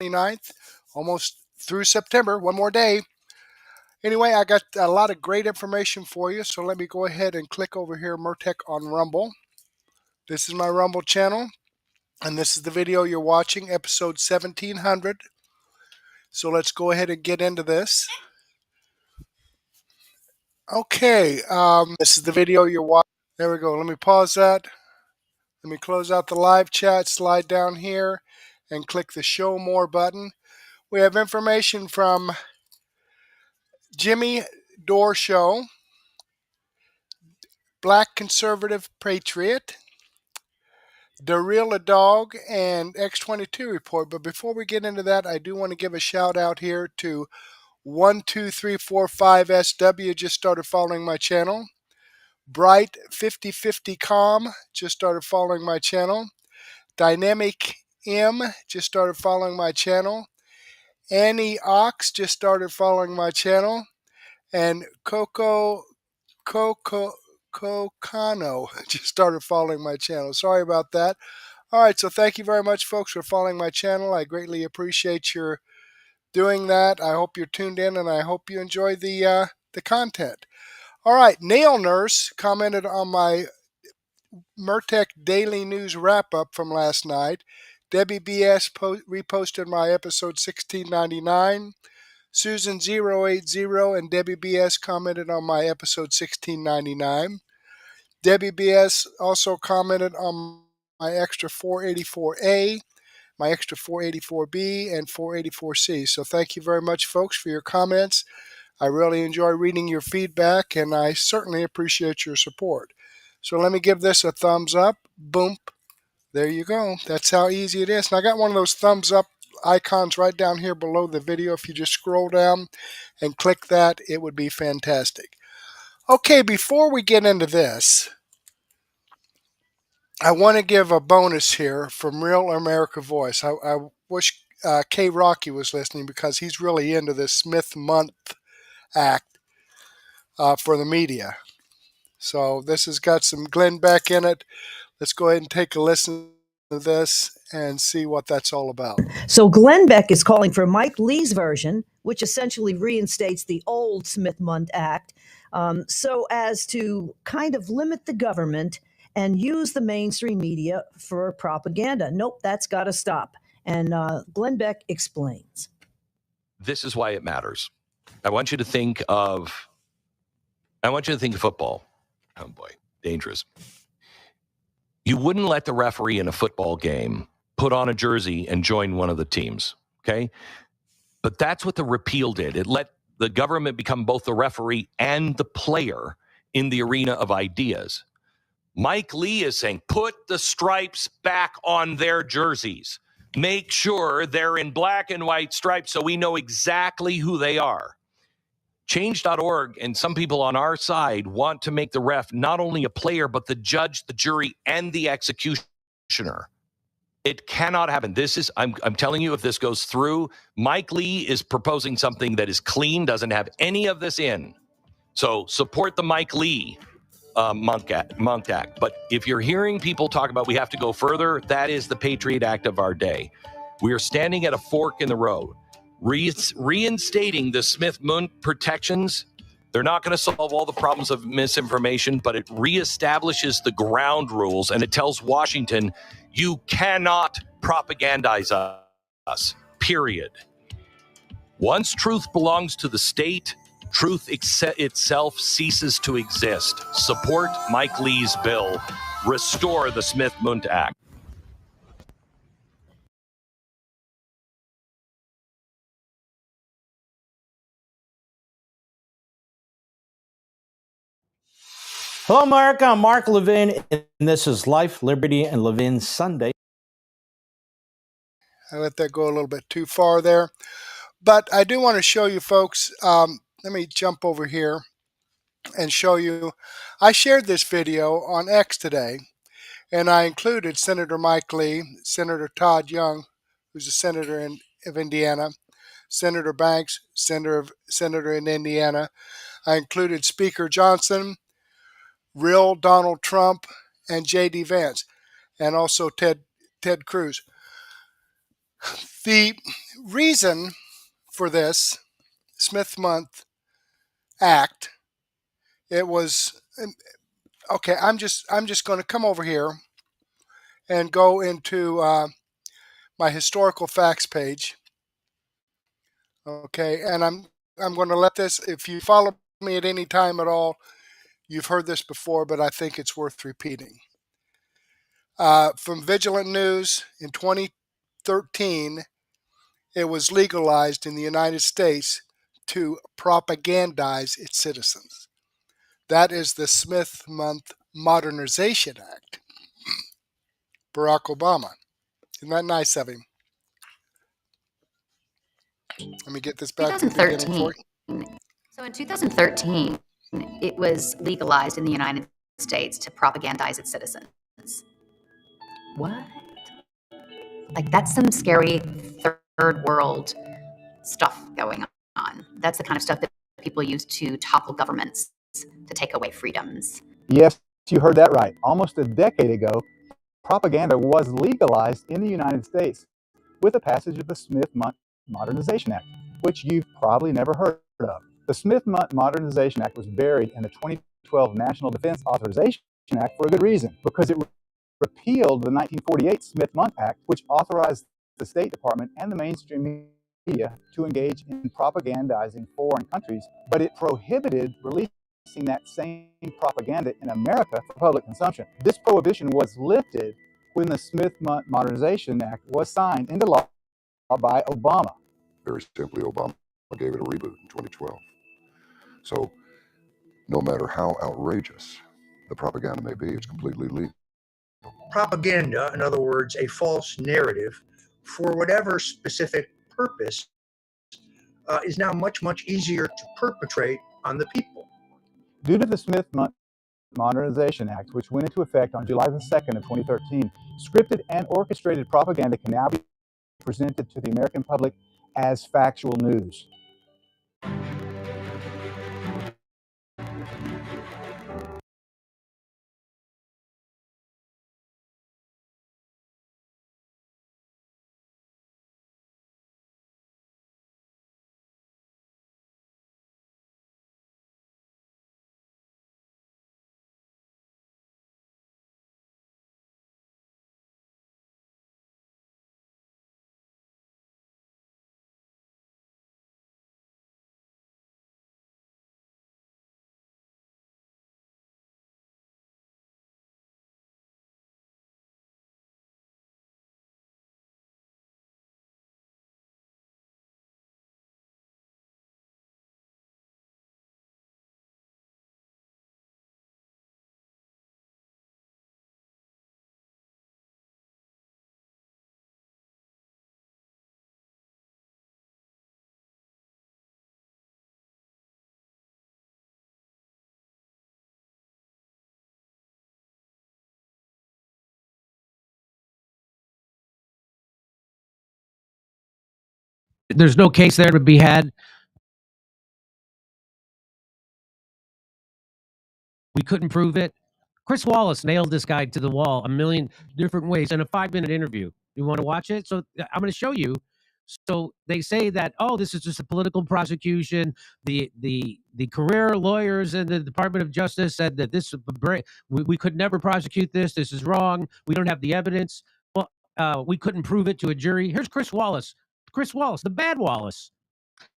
29th, almost through September, one more day. Anyway, I got a lot of great information for you, so let me go ahead and click over here, Mertech on Rumble. This is my Rumble channel, and this is the video you're watching, episode 1700. So let's go ahead and get into this. Okay, this is the video you're watching. There we go. Let me pause that. Let me close out the live chat, slide down here, and click the Show More button. We have information from Jimmy Dore Show, Black Conservative Patriot, the Real Adogg, and X22 report. But before we get into that, I do want to give a shout out here to 12345SW, just started following my channel. Bright 5050com just started following my channel. Dynamic M just started following my channel. Annie Ox just started following my channel. And Cocano just started following my channel. Sorry about that. All right, so thank you very much, folks, for following my channel. I greatly appreciate your doing that. I hope you're tuned in, and I hope you enjoy the content. All right, Nail Nurse commented on my Mertech Daily News wrap-up from last night. Debbie BS reposted my episode 1699. Susan080 and Debbie BS commented on my episode 1699. Debbie BS also commented on my extra 484A, my extra 484B, and 484C. So thank you very much, folks, for your comments. I really enjoy reading your feedback, and I certainly appreciate your support. So let me give this a thumbs up. Boom. There you go. That's how easy it is. And I got one of those thumbs up icons right down here below the video. If you just scroll down and click that, it would be fantastic. Okay, before we get into this, I want to give a bonus here from Real America Voice. I wish K. Rocky was listening, because he's really into this Smith Month Act for the media. So this has got some Glenn Beck in it. Let's go ahead and take a listen to this and see what that's all about. So Glenn Beck is calling for Mike Lee's version, which essentially reinstates the old Smith-Mundt Act, so as to kind of limit the government and use the mainstream media for propaganda. Nope, that's got to stop. And Glenn Beck explains. This is why it matters. I want you to think of football. Oh boy, dangerous. You wouldn't let the referee in a football game put on a jersey and join one of the teams, okay? But that's what the repeal did. It let the government become both the referee and the player in the arena of ideas. Mike Lee is saying, put the stripes back on their jerseys. Make sure they're in black and white stripes so we know exactly who they are. Change.org and some people on our side want to make the ref not only a player, but the judge, the jury, and the executioner. It cannot happen. This is, I'm telling you, if this goes through, Mike Lee is proposing something that is clean, doesn't have any of this in. So support the Mike Lee Monk Act. But if you're hearing people talk about we have to go further, that is the Patriot Act of our day. We are standing at a fork in the road. Reinstating the Smith-Mundt protections, they're not going to solve all the problems of misinformation, but it reestablishes the ground rules, and it tells Washington, you cannot propagandize us, period. Once truth belongs to the state, truth itself ceases to exist. Support Mike Lee's bill. Restore the Smith-Mundt Act. Hello, America. I'm Mark Levin, and this is Life, Liberty, and Levin Sunday. I let that go a little bit too far there. But I do want to show you, folks, let me jump over here and show you. I shared this video on X today, and I included Senator Mike Lee, Senator Todd Young, who's a senator of Indiana, Senator Banks, senator in Indiana. I included Speaker Johnson, real Donald Trump, and J.D. Vance, and also Ted Cruz. The reason for this Smith-Month Act, it was okay. I'm just going to come over here and go into my historical facts page. Okay, and I'm going to let this. If you follow me at any time at all, you've heard this before, but I think it's worth repeating. From Vigilant News in 2013, it was legalized in the United States to propagandize its citizens. That is the Smith-Month Modernization Act. Barack Obama. Isn't that nice of him? Let me get this back to the beginning for you. So in 2013, it was legalized in the United States to propagandize its citizens. What? Like, that's some scary third world stuff going on. That's the kind of stuff that people use to topple governments, to take away freedoms. Yes, you heard that right. Almost a decade ago, propaganda was legalized in the United States with the passage of the Smith-Month Modernization Act, which you've probably never heard of. The Smith-Month Modernization Act was buried in the 2012 National Defense Authorization Act for a good reason, because it repealed the 1948 Smith-Month Act, which authorized the State Department and the mainstream media to engage in propagandizing foreign countries, but it prohibited releasing that same propaganda in America for public consumption. This prohibition was lifted when the Smith-Month Modernization Act was signed into law by Obama. Very simply, Obama gave it a reboot in 2012. So no matter how outrageous the propaganda may be, it's completely legal. Propaganda, in other words, a false narrative for whatever specific purpose, is now much, much easier to perpetrate on the people. Due to the Smith-Month Modernization Act, which went into effect on July the 2nd of 2013, scripted and orchestrated propaganda can now be presented to the American public as factual news. There's no case there to be had. We couldn't prove it. Chris Wallace nailed this guy to the wall a million different ways in a 5-minute interview. You want to watch it? So I'm going to show you. So they say that, oh, this is just a political prosecution. The career lawyers in the Department of Justice said that this we could never prosecute this. This is wrong. We don't have the evidence. Well, we couldn't prove it to a jury. Here's Chris Wallace. Chris Wallace, the bad Wallace,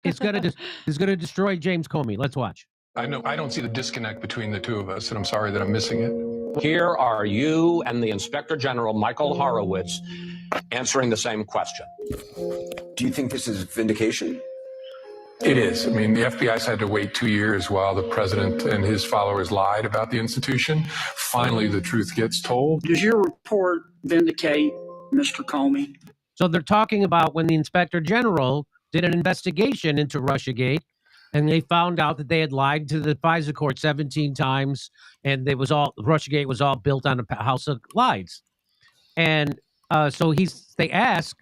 is going to destroy James Comey. Let's watch. I don't see the disconnect between the two of us, and I'm sorry that I'm missing it. Here are you and the Inspector General, Michael Horowitz, answering the same question. Do you think this is vindication? It is. I mean, the FBI's had to wait 2 years while the president and his followers lied about the institution. Finally, the truth gets told. Does your report vindicate Mr. Comey? So they're talking about when the Inspector General did an investigation into Russiagate, and they found out that they had lied to the FISA court 17 times, and Russiagate was all built on a house of lies. And so they ask,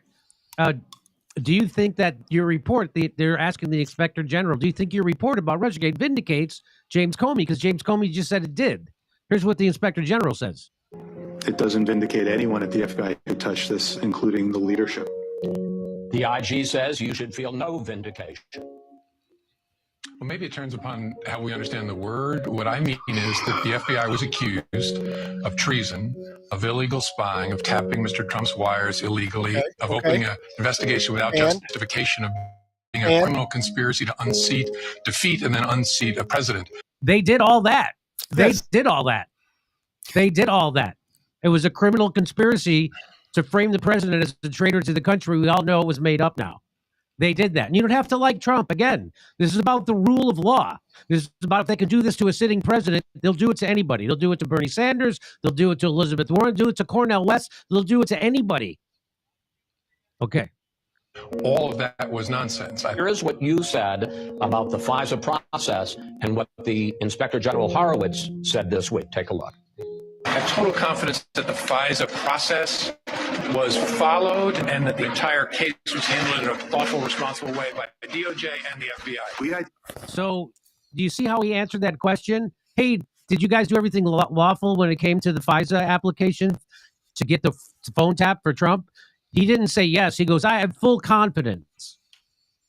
do you think that your report, they're asking the Inspector General, do you think your report about Russiagate vindicates James Comey? Because James Comey just said it did. Here's what the Inspector General says. It doesn't vindicate anyone at the FBI who touched this, including the leadership. The IG says you should feel no vindication. Well, maybe it turns upon how we understand the word. What I mean is that the FBI was accused of treason, of illegal spying, of tapping Mr. Trump's wires illegally, of opening an investigation without justification, of being a criminal conspiracy to defeat and then unseat a president. They did all that. They did all that. They did all that. It was a criminal conspiracy to frame the president as a traitor to the country. We all know it was made up now. They did that. And you don't have to like Trump. Again, this is about the rule of law. This is about if they can do this to a sitting president, they'll do it to anybody. They'll do it to Bernie Sanders. They'll do it to Elizabeth Warren. Do it to Cornel West. They'll do it to anybody. Okay. All of that was nonsense. Here is what you said about the FISA process and what the Inspector General Horowitz said this week. Take a look. I have total confidence that the FISA process was followed and that the entire case was handled in a thoughtful, responsible way by the DOJ and the FBI. So do you see how he answered that question? Hey, did you guys do everything lawful when it came to the FISA application to get the phone tap for Trump? He didn't say yes. He goes, I have full confidence.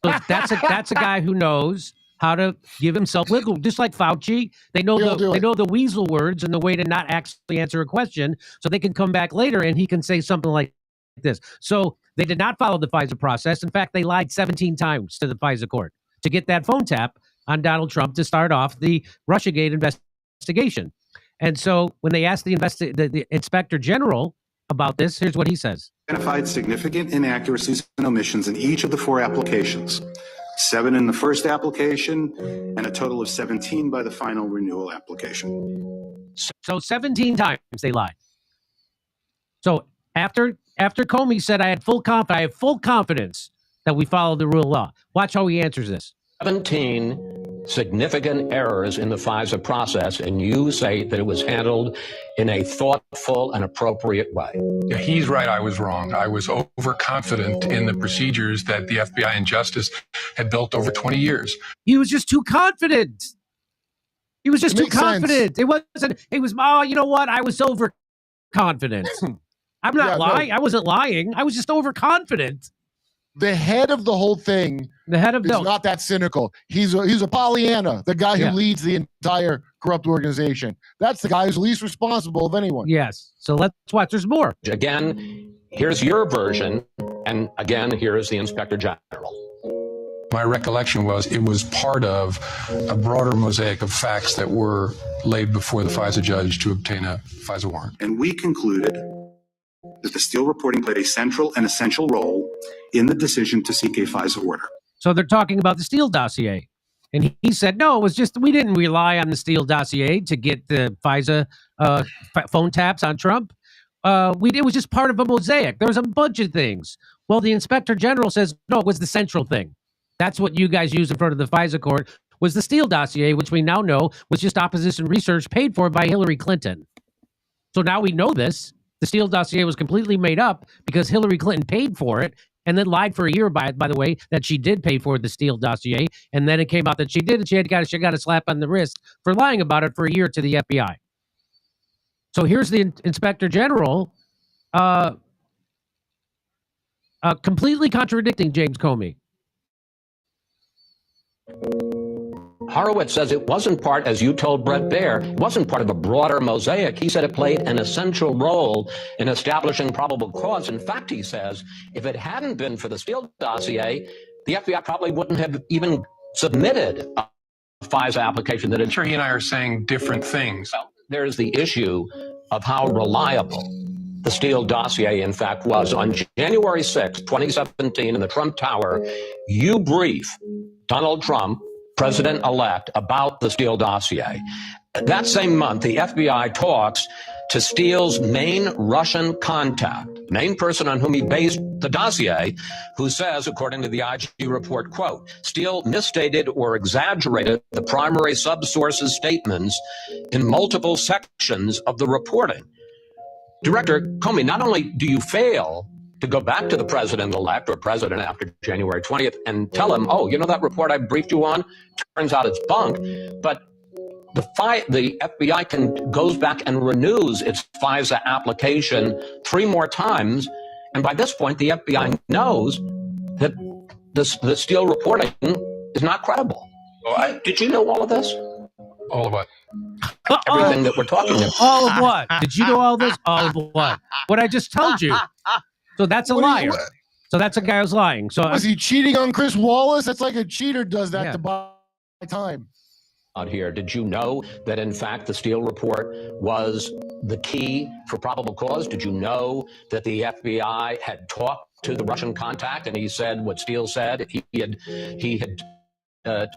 So that's a guy who knows how to give himself wiggle, just like Fauci. They know the weasel words and the way to not actually answer a question, so they can come back later and he can say something like this. So they did not follow the FISA process. In fact, they lied 17 times to the FISA court to get that phone tap on Donald Trump to start off the Russiagate investigation. And so when they asked the Inspector General about this, here's what he says. Identified significant inaccuracies and omissions in each of the 4 applications. 7 in the first application, and a total of 17 by the final renewal application. So 17 times they lied. So after Comey said I have full confidence that we followed the rule of law. Watch how he answers this. 17 significant errors in the FISA process, and you say that it was handled in a thoughtful and appropriate way. Yeah, he's right. I was wrong. I was overconfident in the procedures that the FBI and Justice had built over 20 years. He was just too confident. He was just too confident. It wasn't. It was. Oh, you know what? I was overconfident. I'm not lying. No. I wasn't lying. I was just overconfident. The head of the whole thing is not that cynical. He's a Pollyanna, the guy who leads the entire corrupt organization. That's the guy who's least responsible of anyone. Yes. So let's watch. There's more. Again, here's your version, and again, here is the Inspector General. My recollection was it was part of a broader mosaic of facts that were laid before the FISA judge to obtain a FISA warrant. And we concluded that the Steele reporting played a central and essential role in the decision to seek a FISA order. So they're talking about the Steele dossier. And he said, no, it was just, we didn't rely on the Steele dossier to get the FISA phone taps on Trump. It was just part of a mosaic. There was a bunch of things. Well, the Inspector General says, no, it was the central thing. That's what you guys used in front of the FISA court, was the Steele dossier, which we now know was just opposition research paid for by Hillary Clinton. So now we know this. The Steele dossier was completely made up because Hillary Clinton paid for it and then lied for a year, by the way, that she did pay for the Steele dossier. And then it came out that she did, and she got a slap on the wrist for lying about it for a year to the FBI. So here's the Inspector General completely contradicting James Comey. Horowitz says it wasn't part, as you told Bret Baier, it wasn't part of a broader mosaic. He said it played an essential role in establishing probable cause. In fact, he says, if it hadn't been for the Steele dossier, the FBI probably wouldn't have even submitted a FISA application. That sure, he and I are saying different things. Well, there's the issue of how reliable the Steele dossier, in fact, was. On January 6, 2017, in the Trump Tower, you brief Donald Trump, President-elect, about the Steele dossier. That same month, the FBI talks to Steele's main Russian contact, main person on whom he based the dossier, who says, according to the IG report, quote, Steele misstated or exaggerated the primary subsource's statements in multiple sections of the reporting. Director Comey, not only do you fail to go back to the president-elect or president after January 20th and tell him, oh, you know that report I briefed you on? Turns out it's bunk. But the FBI goes back and renews its FISA application 3 more times. And by this point, the FBI knows that the Steele reporting is not credible. Did you know all of this? All of what? Everything that we're talking about. All of what? Did you know all this? All of what? What I just told you. So that's a liar. So that's a guy who's lying. So Was he cheating on Chris Wallace? That's like a cheater does that to buy time. Out here, did you know that in fact the Steele report was the key for probable cause? Did you know that the FBI had talked to the Russian contact and he said what Steele said he had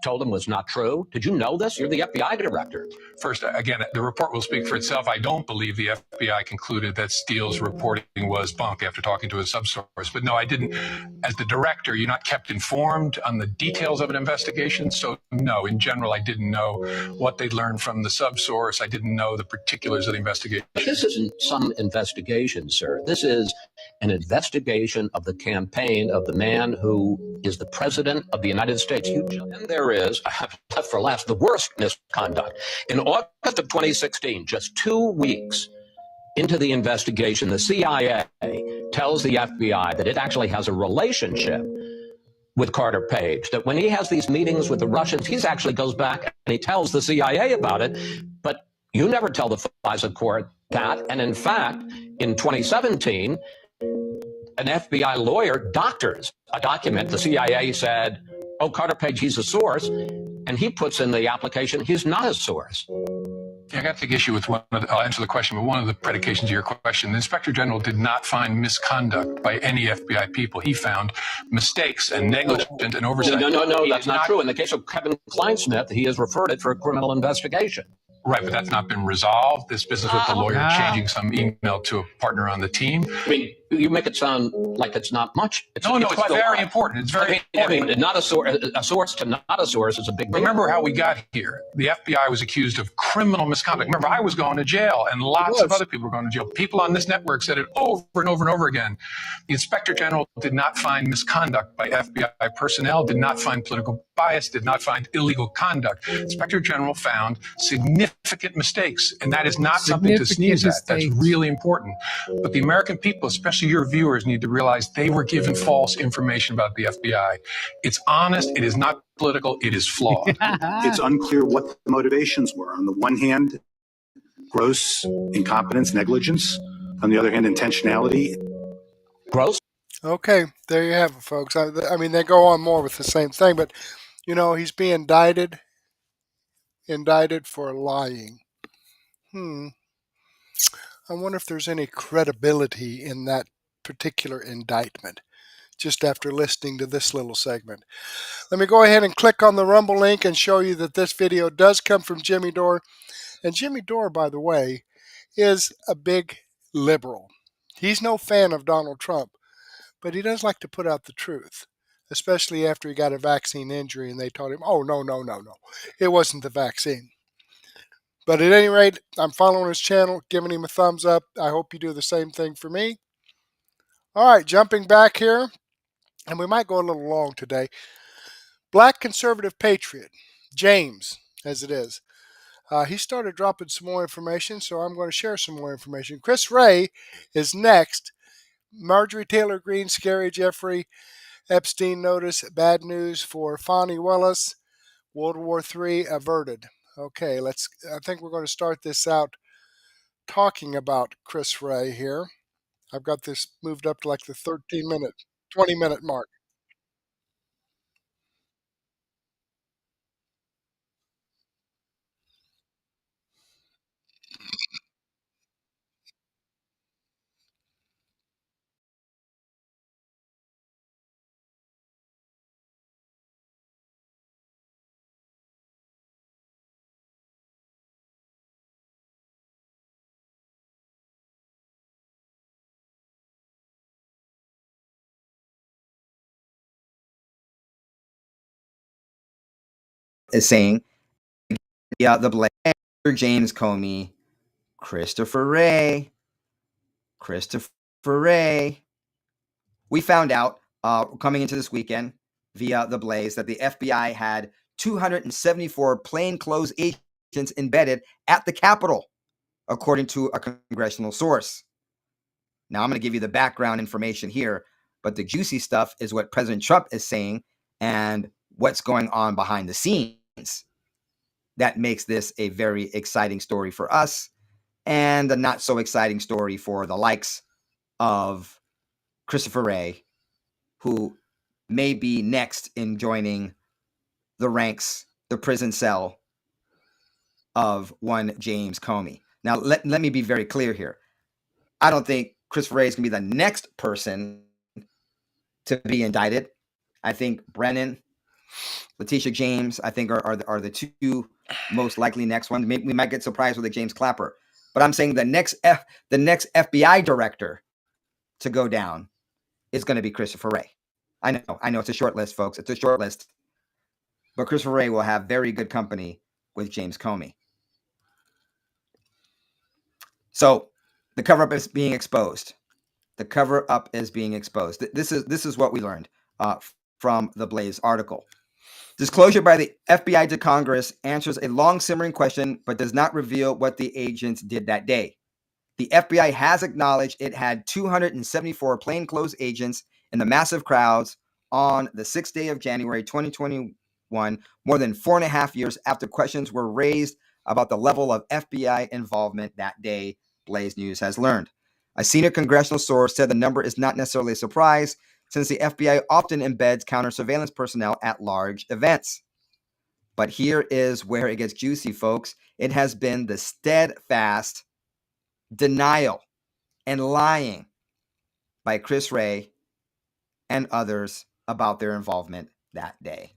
told him was not true? Did you know this? You're the FBI director. First, again, the report will speak for itself. I don't believe the FBI concluded that Steele's reporting was bunk after talking to a subsource. But no, I didn't. As the director, you're not kept informed on the details of an investigation. So no, in general, I didn't know what they'd learned from the subsource. I didn't know the particulars of the investigation. But this isn't some investigation, sir. This is an investigation of the campaign of the man who is the president of the United States. And there is, I have left for last, the worst misconduct. In August of 2016, just 2 weeks into the investigation, the CIA tells the FBI that it actually has a relationship with Carter Page, that when he has these meetings with the Russians, he actually goes back and he tells the CIA about it. But you never tell the FISA court that. And in fact, in 2017, an FBI lawyer doctors a document. The CIA said, oh, Carter Page, he's a source. And he puts in the application, he's not a source. Yeah, I got to take issue with I'll answer the question, but one of the predications of your question, the Inspector General did not find misconduct by any FBI people. He found mistakes and negligence and oversight. No, that's not true. In the case of Kevin Kleinsmith, he is referred it for a criminal investigation. Right, but that's not been resolved. This business with the lawyer changing some email to a partner on the team. I mean, you make it sound like it's not much. It's very important. It's very important. I mean, not a source to not a source is a big deal. Remember how we got here. The FBI was accused of criminal misconduct. Remember, I was going to jail, and lots of other people were going to jail. People on this network said it over and over and over again. The Inspector General did not find misconduct by FBI personnel, did not find political bias, did not find illegal conduct. The Inspector General found significant mistakes, and that is not something to sneeze at. That's really important. But the American people, especially your viewers, need to realize they were given false information about the FBI. It's honest, it is not political, it is flawed. It's unclear what the motivations were. On the one hand, gross incompetence, negligence. On the other hand, intentionality. Gross. Okay, there you have it, folks. I mean, they go on more with the same thing, but, you know, he's being indicted for lying. I wonder if there's any credibility in that particular indictment, just after listening to this little segment. Let me go ahead and click on the Rumble link and show you that this video does come from Jimmy Dore. And Jimmy Dore, by the way, is a big liberal. He's no fan of Donald Trump, but he does like to put out the truth, especially after he got a vaccine injury and they told him, oh, no, it wasn't the vaccine. But at any rate, I'm following his channel, giving him a thumbs up. I hope you do the same thing for me. All right, jumping back here, and we might go a little long today. Black conservative patriot, James, as it is. He started dropping some more information, so I'm going to share some more information. Chris Wray is next. Marjorie Taylor Greene, Scary Jeffrey, Epstein notice, bad news for FANI WILLIS, World War III averted. Okay, I think we're going to start this out talking about Chris Wray here. I've got this moved up to like the 20-minute mark. Is saying, the blame, James Comey, Christopher Wray. We found out coming into this weekend via the Blaze that the FBI had 274 plainclothes agents embedded at the Capitol, according to a congressional source. Now I'm going to give you the background information here. But the juicy stuff is what President Trump is saying and what's going on behind the scenes. That makes this a very exciting story for us and a not so exciting story for the likes of Christopher Wray, who may be next in joining the ranks, the prison cell of one James Comey. Now, let me be very clear here. I don't think Christopher Wray is going to be the next person to be indicted. I think Brennan, Letitia James, I think are the two most likely next ones. We might get surprised with a James Clapper. But I'm saying the next FBI director to go down is going to be Christopher Wray. I know it's a short list, folks. It's a short list. But Christopher Wray will have very good company with James Comey. So the cover-up is being exposed. The cover-up is being exposed. This is what we learned from the Blaze article. Disclosure by the FBI to Congress answers a long simmering question, but does not reveal what the agents did that day. The FBI has acknowledged it had 274 plainclothes agents in the massive crowds on the 6th day of January 2021, more than 4.5 years after questions were raised about the level of FBI involvement that day, Blaze News has learned. A senior congressional source said the number is not necessarily a surprise, since the FBI often embeds counter-surveillance personnel at large events. But here is where it gets juicy, folks. It has been the steadfast denial and lying by Chris Wray and others about their involvement that day.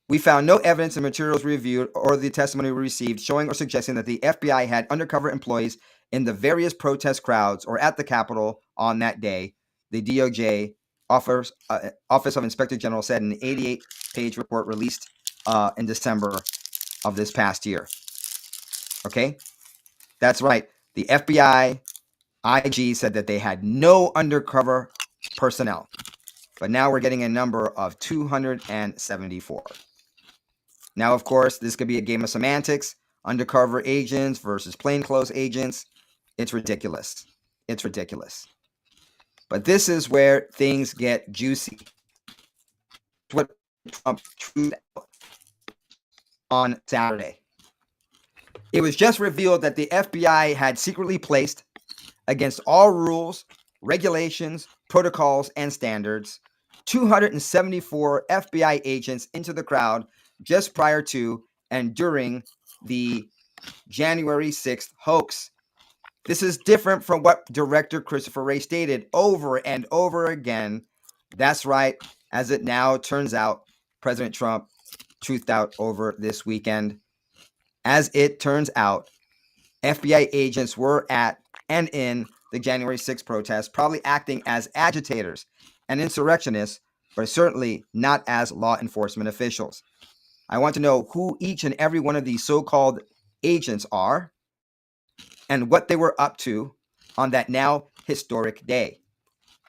We found no evidence in materials reviewed or the testimony we received showing or suggesting that the FBI had undercover employees in the various protest crowds or at the Capitol on that day, the DOJ Office of Inspector General said in an 88-page report released in December of this past year. Okay? That's right. The FBI IG said that they had no undercover personnel. But now we're getting a number of 274. Now, of course, this could be a game of semantics. Undercover agents versus plainclothes agents. It's ridiculous. It's ridiculous. But this is where things get juicy. What Trump tweeted on Saturday. It was just revealed that the FBI had secretly placed, against all rules, regulations, protocols, and standards, 274 FBI agents into the crowd just prior to and during the January 6th hoax. This is different from what Director Christopher Wray stated over and over again. That's right. As it now turns out, President Trump truthed out over this weekend. As it turns out, FBI agents were at and in the January 6th protest, probably acting as agitators and insurrectionists, but certainly not as law enforcement officials. I want to know who each and every one of these so-called agents are and what they were up to on that now historic day.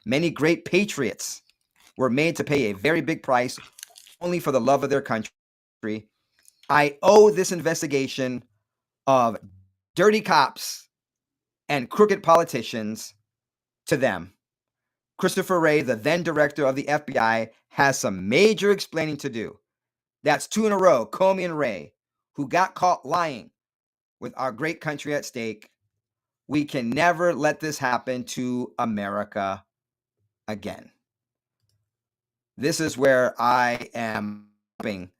Many great patriots were made to pay a very big price only for the love of their country. I owe this investigation of dirty cops and crooked politicians to them. Christopher Wray, the then director of the FBI, has some major explaining to do. That's 2 in a row, Comey and Wray, who got caught lying with our great country at stake. We can never let this happen to America again. This is where I am hoping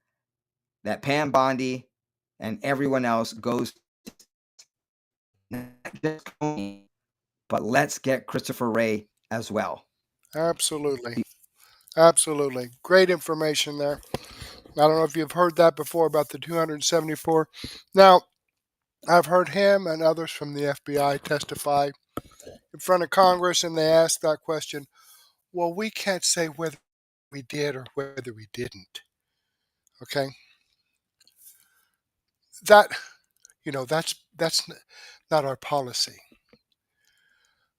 that Pam Bondi and everyone else goes, not just Comey, but let's get Christopher Wray as well. Absolutely. Absolutely. Great information there. I don't know if you've heard that before about the 274. Now, I've heard him and others from the FBI testify in front of Congress, and they asked that question. Well, we can't say whether we did or whether we didn't. Okay? That's not our policy.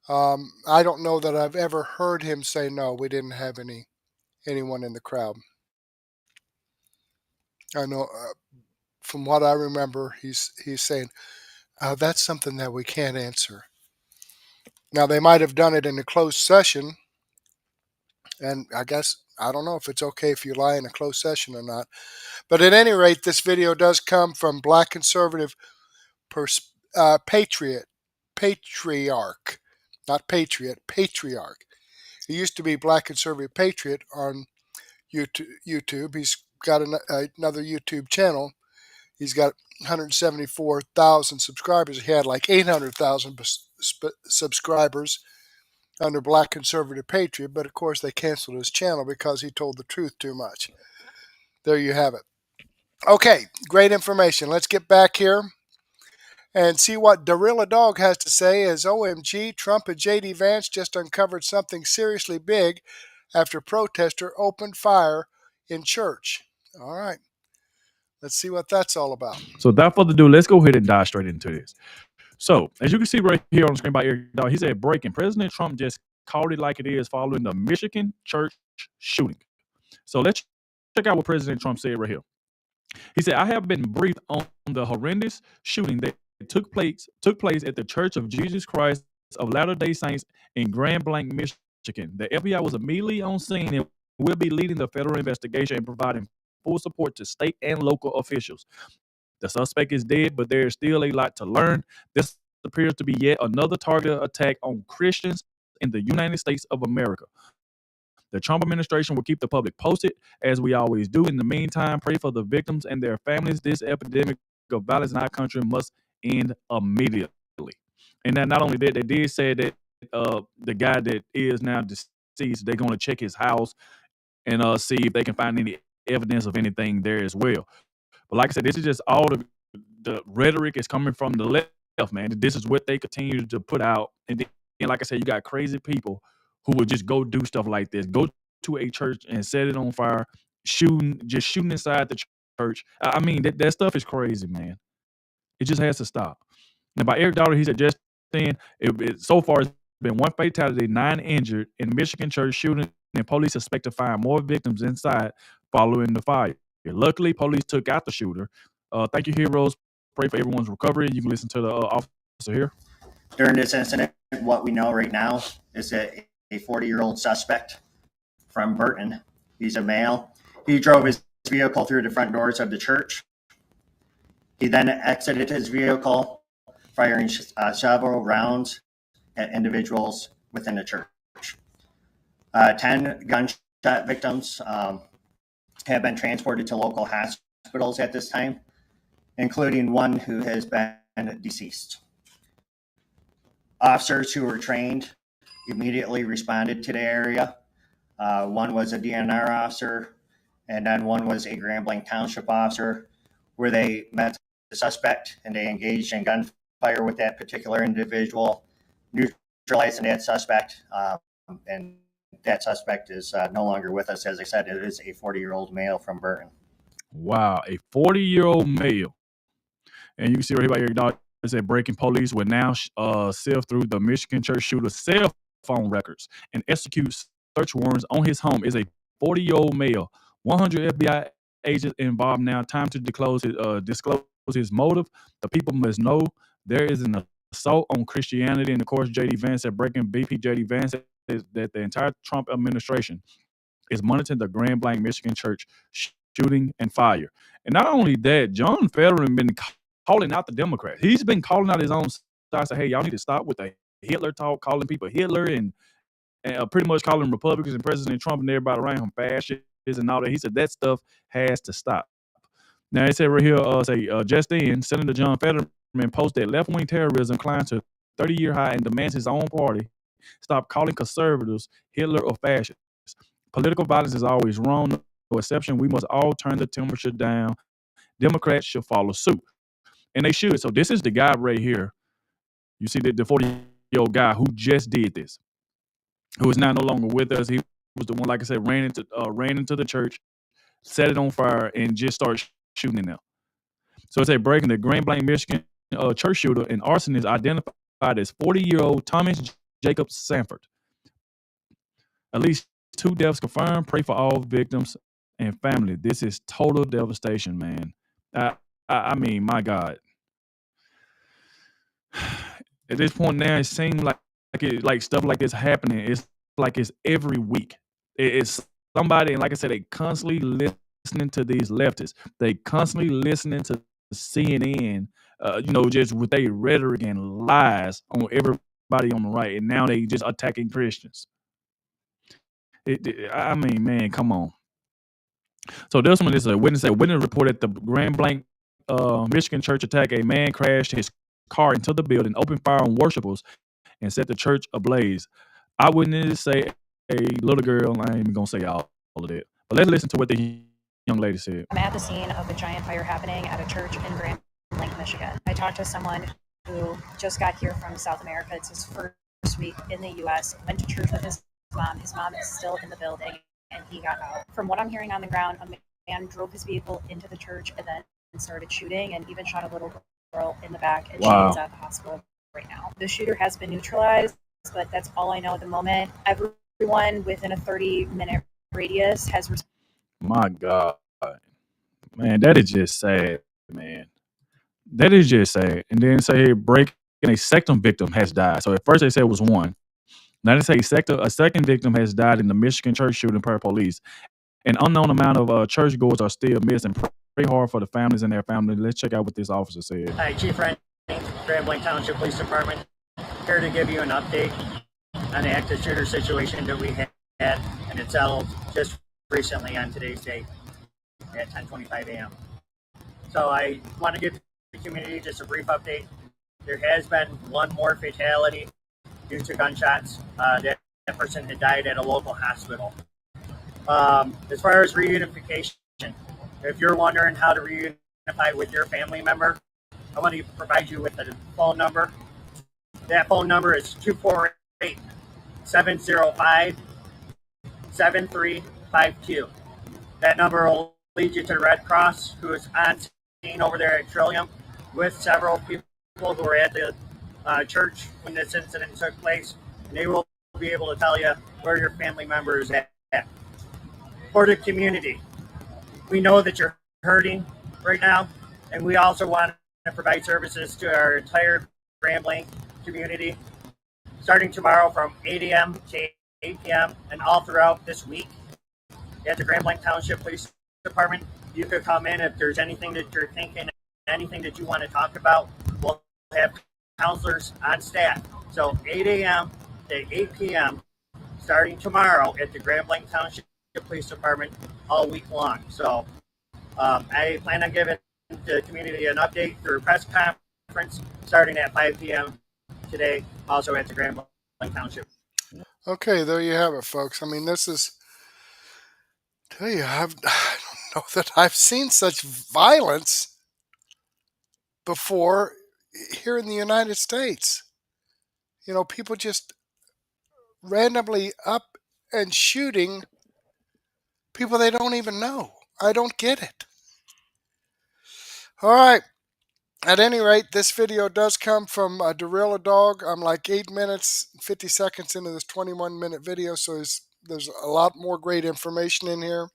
I don't know that I've ever heard him say, no, we didn't have anyone in the crowd. I know from what I remember, he's saying, that's something that we can't answer. Now, they might have done it in a closed session, And I guess, I don't know if it's okay if you lie in a closed session or not. But at any rate, this video does come from Black Conservative Patriarch, not Patriot, Patriarch. He used to be Black Conservative Patriot on YouTube. He's got another YouTube channel. He's got 174,000 subscribers. He had like 800,000 subscribers under Black Conservative Patriot, but of course they canceled his channel because he told the truth too much. There you have it. Okay, great information. Let's get back here and see what Real Adogg has to say. As OMG, Trump and J.D. Vance just uncovered something seriously big after protester opened fire in church. All right, let's see what that's all about. So without further ado, let's go ahead and dive straight into this. So as you can see right here on the screen by Eric Dore, he said breaking. President Trump just called it like it is following the Michigan church shooting. So let's check out what President Trump said right here. He said, I have been briefed on the horrendous shooting that took place at the Church of Jesus Christ of Latter-day Saints in Grand Blanc, Michigan. The FBI was immediately on scene and will be leading the federal investigation and providing full support to state and local officials. The suspect is dead, but there is still a lot to learn. This appears to be yet another targeted attack on Christians in the United States of America. The Trump administration will keep the public posted, as we always do. In the meantime, pray for the victims and their families. This epidemic of violence in our country must end immediately. And then not only that, they did say that the guy that is now deceased, they're going to check his house and see if they can find any evidence of anything there as well. But like I said, this is just all the rhetoric is coming from the left, man. This is what they continue to put out. And then, like I said, you got crazy people who would just go do stuff like this, go to a church and set it on fire, shooting inside the church. I mean, that stuff is crazy, man. It just has to stop. Now, by Eric Dore, he said just then, so far it's been 1 fatality, 9 injured in Michigan church shooting, and police expect to find more victims inside following the fire. Luckily, police took out the shooter. Thank you, heroes. Pray for everyone's recovery. You can listen to the officer here. During this incident, what we know right now is that a 40-year-old suspect from Burton, he's a male. He drove his vehicle through the front doors of the church. He then exited his vehicle, firing several rounds at individuals within the church. 10 gunshot victims have been transported to local hospitals at this time, including one who has been deceased. Officers who were trained immediately responded to the area. One was a DNR officer, and then one was a Grand Blanc Township officer, where they met the suspect and they engaged in gunfire with that particular individual, neutralizing that suspect. And that suspect is no longer with us. As I said, it is a 40-year-old male from Burton. Wow, a 40-year-old male. And you can see right here by Eric Dore, it said breaking police will now sift through the Michigan church shooter's cell phone records and execute search warrants on his home. Is a 40-year-old male. 100 FBI agents involved now. Time to disclose his motive. The people must know there is an assault on Christianity. And of course, J.D. Vance said breaking BP. J.D. Vance said that the entire Trump administration is monitoring the Grand Blanc Michigan church shooting and fire. And not only that, John Fetterman been calling out the Democrats. He's been calling out his own side. Say, hey, y'all need to stop with the Hitler talk, calling people Hitler and pretty much calling Republicans and President Trump and everybody around him fascists and all that. He said that stuff has to stop. Now, it said right here, just then, Senator John Fetterman posted left-wing terrorism climbs to 30-year high and demands his own party stop calling conservatives Hitler or fascists. Political violence is always wrong, no exception. We must all turn the temperature down. Democrats should follow suit. And they should. So this is the guy right here. You see the 40-year-old guy who just did this, who is now no longer with us. He was the one, like I said, ran into the church, set it on fire, and just started shooting it now. So it's a breaking. The Grand Blanc, Michigan church shooter and arsonist identified as 40-year-old Thomas Jacob Sanford. At least 2 deaths confirmed. Pray for all victims and family. This is total devastation, man. I mean, my God. At this point now, it seems like stuff like this happening. It's like it's every week. It's somebody, and like I said, they constantly listening to these leftists. They constantly listening to CNN, just with their rhetoric and lies on everybody on the right, and now they just attacking Christians. I mean, man, come on. So this one is a witness reported at the Grand Blanc, Michigan church attack. A man crashed his car into the building, opened fire on worshipers, and set the church ablaze. Eyewitnesses say a little girl, I ain't even gonna say all of that, but let's listen to what the young lady said. I'm at the scene of a giant fire happening at a church in Grand Blanc, Michigan. I talked to someone who just got here from South America. It's his first week in the U.S. Went to church with his mom. His mom is still in the building, and he got out. From what I'm hearing on the ground, a man drove his vehicle into the church and then started shooting, and even shot a little girl in the back, and Wow. she is at the hospital right now. The shooter has been neutralized, but that's all I know at the moment. Everyone within a 30-minute radius has. My God, man, that is just sad, man. That is just sad. And then say here, breaking a second victim has died. So at first they said it was one. Now they say a second victim has died in the Michigan church shooting per police. An unknown amount of churchgoers are still missing. Pray hard for the families and their families. Let's check out what this officer said. Hi, Chief Rennie, Grand Blanc Township Police Department. Here to give you an update on the active shooter situation that we had, and it settled just recently on today's date at 10:25 a.m. So I want to give the community just a brief update. There has been one more fatality due to gunshots. That person had died at a local hospital. As far as reunification, if you're wondering how to reunify with your family member, I want to provide you with a phone number. That phone number is 248-705-7352. That number will lead you to the Red Cross, who is on scene over there at Trillium with several people who were at the church when this incident took place, and they will be able to tell you where your family member is at. For the community, we know that you're hurting right now, and we also want to provide services to our entire Grand Blanc community, starting tomorrow from 8 a.m. to 8 p.m. and all throughout this week at the Grand Blanc Township Police Department. You could come in if there's anything that you're thinking, anything that you want to talk about. We'll have counselors on staff. So 8 a.m. to 8 p.m. starting tomorrow at the Grand Blanc Township Police Department all week long. So I plan on giving the community an update through a press conference starting at 5 p.m. today, also at the Grand Blanc Township. Okay, there you have it, folks. I mean, this is, tell you, I don't know that I've seen such violence before here in the United States. You know, people just randomly up and shooting people they don't even know. I don't get it. All right. At any rate, this video does come from Real Adogg. I'm like 8 minutes, 50 seconds into this 21-minute video, so there's a lot more great information in here.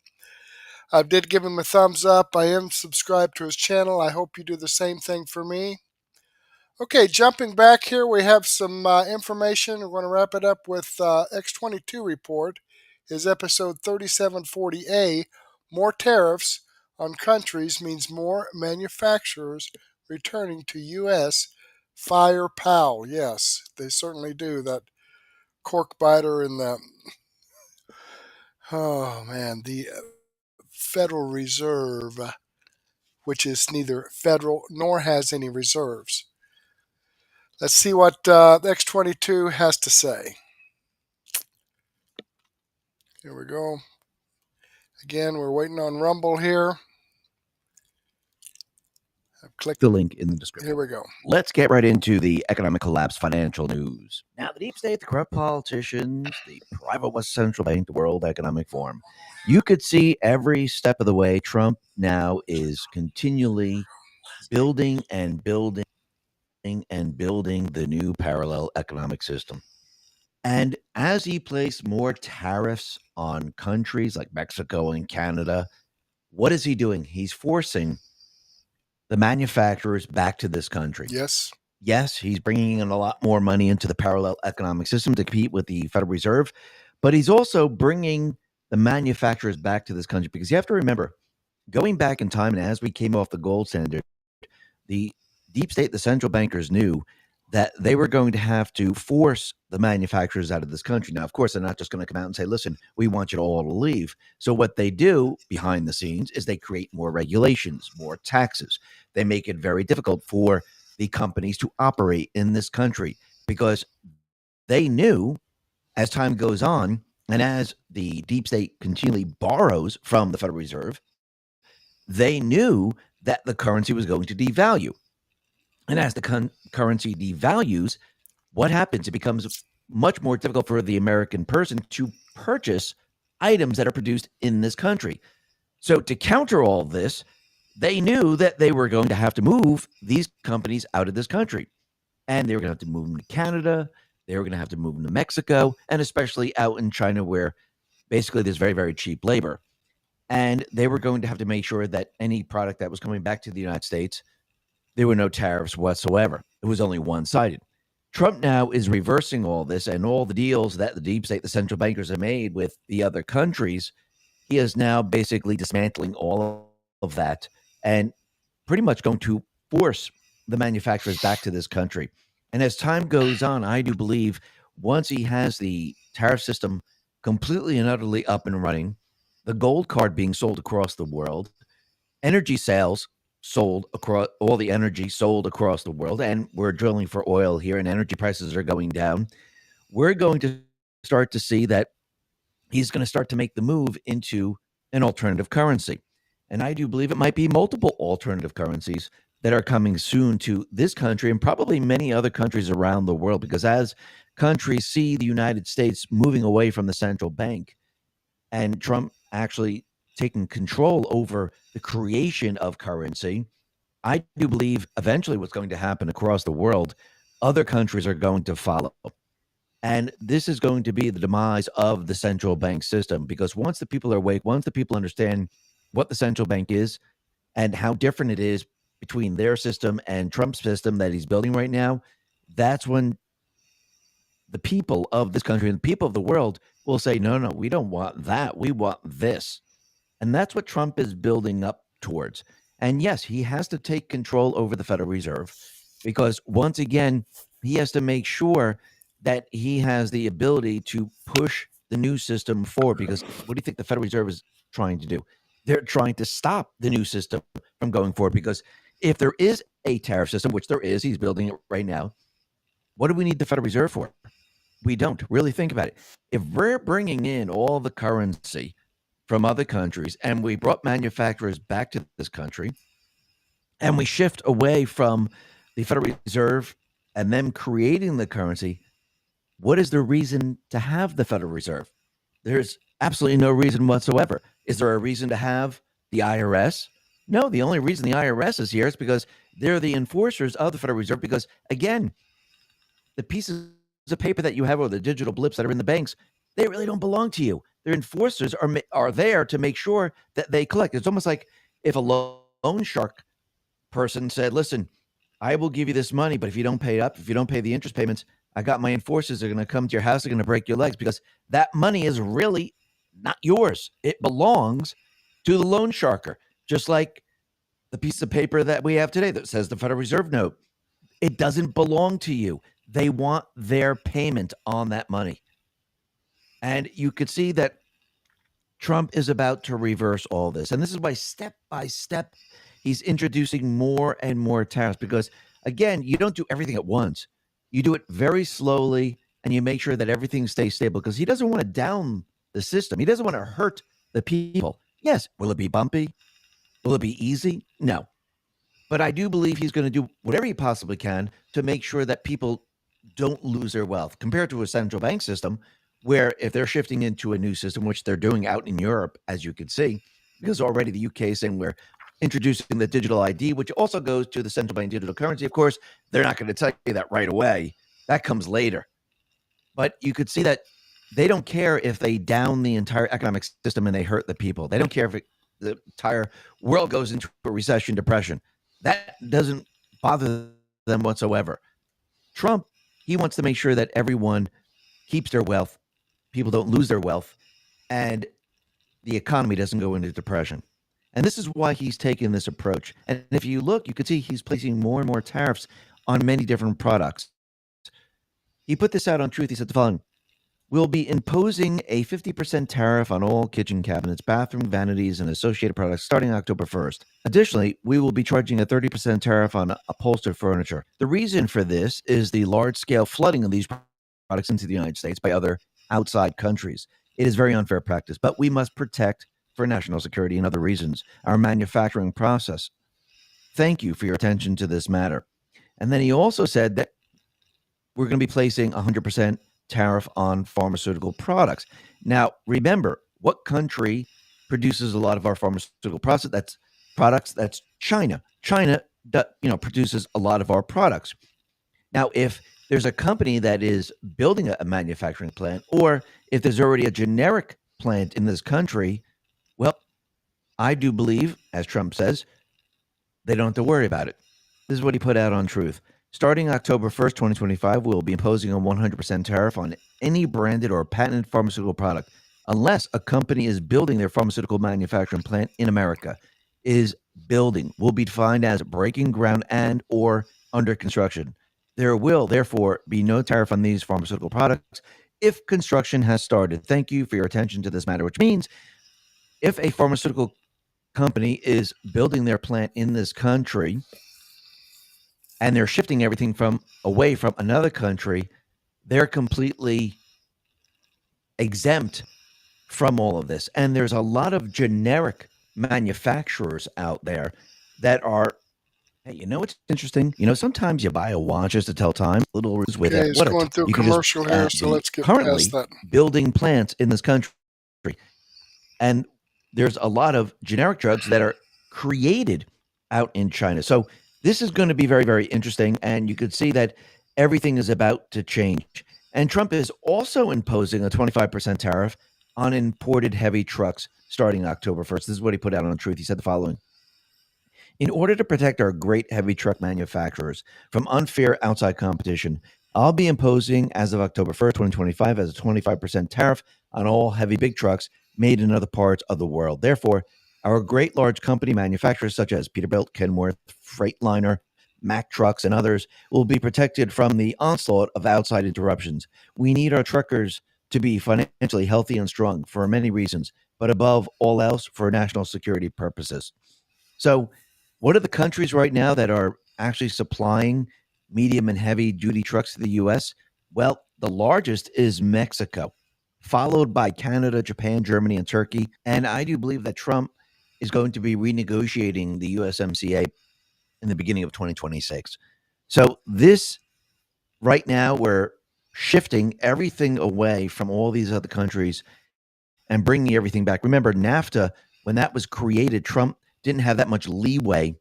I did give him a thumbs up. I am subscribed to his channel. I hope you do the same thing for me. Okay, jumping back here, we have some information. We're going to wrap it up with X22 report. Is episode 3740A, more tariffs on countries means more manufacturers returning to U.S. Fire Powell. Yes, they certainly do. That cork biter in the, oh man, the Federal Reserve, which is neither federal nor has any reserves. Let's see what X22 has to say. Here we go. Again, we're waiting on Rumble here. I've clicked the link in the description. Here we go. Let's get right into the economic collapse financial news. Now, the deep state, the corrupt politicians, the private West Central Bank, the World Economic Forum. You could see every step of the way Trump now is continually building and building and building the new parallel economic system. And as he placed more tariffs on countries like Mexico and Canada, what is he doing? He's forcing the manufacturers back to this country. Yes. Yes, he's bringing in a lot more money into the parallel economic system to compete with the Federal Reserve, but he's also bringing the manufacturers back to this country, because you have to remember, going back in time and as we came off the gold standard, the deep state, the central bankers knew that they were going to have to force the manufacturers out of this country. Now, of course, they're not just going to come out and say, listen, we want you all to leave. So what they do behind the scenes is they create more regulations, more taxes. They make it very difficult for the companies to operate in this country because they knew as time goes on and as the deep state continually borrows from the Federal Reserve, they knew that the currency was going to devalue. And as the currency devalues, what happens? It becomes much more difficult for the American person to purchase items that are produced in this country. So to counter all this, they knew that they were going to have to move these companies out of this country. And they were going to have to move them to Canada. They were going to have to move them to Mexico, and especially out in China, where basically there's very, very cheap labor. And they were going to have to make sure that any product that was coming back to the United States, there were no tariffs whatsoever. It was only one-sided. Trump now is reversing all this, and all the deals that the deep state, the central bankers have made with the other countries, he is now basically dismantling all of that and pretty much going to force the manufacturers back to this country. And as time goes on, I do believe once he has the tariff system completely and utterly up and running, the gold card being sold across the world, energy sales sold across, all the energy sold across the world, and we're drilling for oil here and energy prices are going down, we're going to start to see that he's going to start to make the move into an alternative currency. And I do believe it might be multiple alternative currencies that are coming soon to this country and probably many other countries around the world, because as countries see the United States moving away from the central bank and Trump actually taking control over the creation of currency, I do believe eventually what's going to happen across the world, other countries are going to follow. And this is going to be the demise of the central bank system, because once the people are awake, once the people understand what the central bank is and how different it is between their system and Trump's system that he's building right now, that's when the people of this country and the people of the world will say, no, we don't want that. We want this. And that's what Trump is building up towards. And yes, he has to take control over the Federal Reserve because once again, he has to make sure that he has the ability to push the new system forward. Because what do you think the Federal Reserve is trying to do? They're trying to stop the new system from going forward, because if there is a tariff system, which there is, he's building it right now, what do we need the Federal Reserve for? We don't. Really think about it. If we're bringing in all the currency from other countries and we brought manufacturers back to this country and we shift away from the Federal Reserve and them creating the currency, what is the reason to have the Federal Reserve? There's absolutely no reason whatsoever. Is there a reason to have the IRS? No, the only reason the IRS is here is because they're the enforcers of the Federal Reserve, because, again, the pieces of paper that you have or the digital blips that are in the banks, they really don't belong to you. Their enforcers are there to make sure that they collect. It's almost like if a loan shark person said, listen, I will give you this money, but if you don't pay up, if you don't pay the interest payments, I got my enforcers are going to come to your house, they're going to break your legs, because that money is really not yours. It belongs to the loan sharker, just like the piece of paper that we have today that says the Federal Reserve note. It doesn't belong to you. They want their payment on that money. And you could see that Trump is about to reverse all this. And this is why step by step, he's introducing more and more tariffs, because, again, you don't do everything at once. You do it very slowly, and you make sure that everything stays stable, because he doesn't want to down the system. He doesn't want to hurt the people. Yes. Will it be bumpy? Will it be easy? No. But I do believe he's going to do whatever he possibly can to make sure that people don't lose their wealth, compared to a central bank system where if they're shifting into a new system, which they're doing out in Europe, as you can see, because already the UK is saying we're introducing the digital ID, which also goes to the central bank digital currency. Of course, they're not going to tell you that right away. That comes later. But you could see that they don't care if they down the entire economic system and they hurt the people. They don't care if the entire world goes into a recession, depression. That doesn't bother them whatsoever. Trump, he wants to make sure that everyone keeps their wealth, people don't lose their wealth, and the economy doesn't go into depression. And this is why he's taken this approach. And if you look, you can see he's placing more and more tariffs on many different products. He put this out on Truth. He said the following: we'll be imposing a 50% tariff on all kitchen cabinets, bathroom vanities, and associated products starting October 1st. Additionally, we will be charging a 30% tariff on upholstered furniture. The reason for this is the large-scale flooding of these products into the United States by other outside countries. It is very unfair practice, but we must protect, for national security and other reasons, our manufacturing process. Thank you for your attention to this matter. And then he also said that we're going to be placing 100% tariff on pharmaceutical products. Now, remember, what country produces a lot of our pharmaceutical products? That's China. China, produces a lot of our products. Now, if there's a company that is building a manufacturing plant, or if there's already a generic plant in this country, well, I do believe, as Trump says, they don't have to worry about it. This is what he put out on Truth. Starting October 1st, 2025, we'll be imposing a 100% tariff on any branded or patented pharmaceutical product, unless a company is building their pharmaceutical manufacturing plant in America. Is building will be defined as breaking ground and or under construction. There will, therefore, be no tariff on these pharmaceutical products if construction has started. Thank you for your attention to this matter, which means if a pharmaceutical company is building their plant in this country and they're shifting everything away from another country, they're completely exempt from all of this. And there's a lot of generic manufacturers out there that are, hey, what's interesting? Sometimes you buy a watch just to tell time. Little with okay, it. It's going through commercial here, so let's get currently past that. Building plants in this country, and there's a lot of generic drugs that are created out in China. So this is going to be very, very interesting, and you could see that everything is about to change. And Trump is also imposing a 25% tariff on imported heavy trucks starting October 1st. This is what he put out on Truth. He said the following: in order to protect our great heavy truck manufacturers from unfair outside competition, I'll be imposing, as of October 1st, 2025, as a 25% tariff on all heavy big trucks made in other parts of the world. Therefore, our great large company manufacturers such as Peterbilt, Kenworth, Freightliner, Mack Trucks, and others will be protected from the onslaught of outside interruptions. We need our truckers to be financially healthy and strong for many reasons, but above all else, for national security purposes. So what are the countries right now that are actually supplying medium and heavy duty trucks to the U.S.? Well, the largest is Mexico, followed by Canada, Japan, Germany, and Turkey. And I do believe that Trump is going to be renegotiating the USMCA in the beginning of 2026. So this, right now, we're shifting everything away from all these other countries and bringing everything back. Remember, NAFTA, when that was created, Trump didn't have that much leeway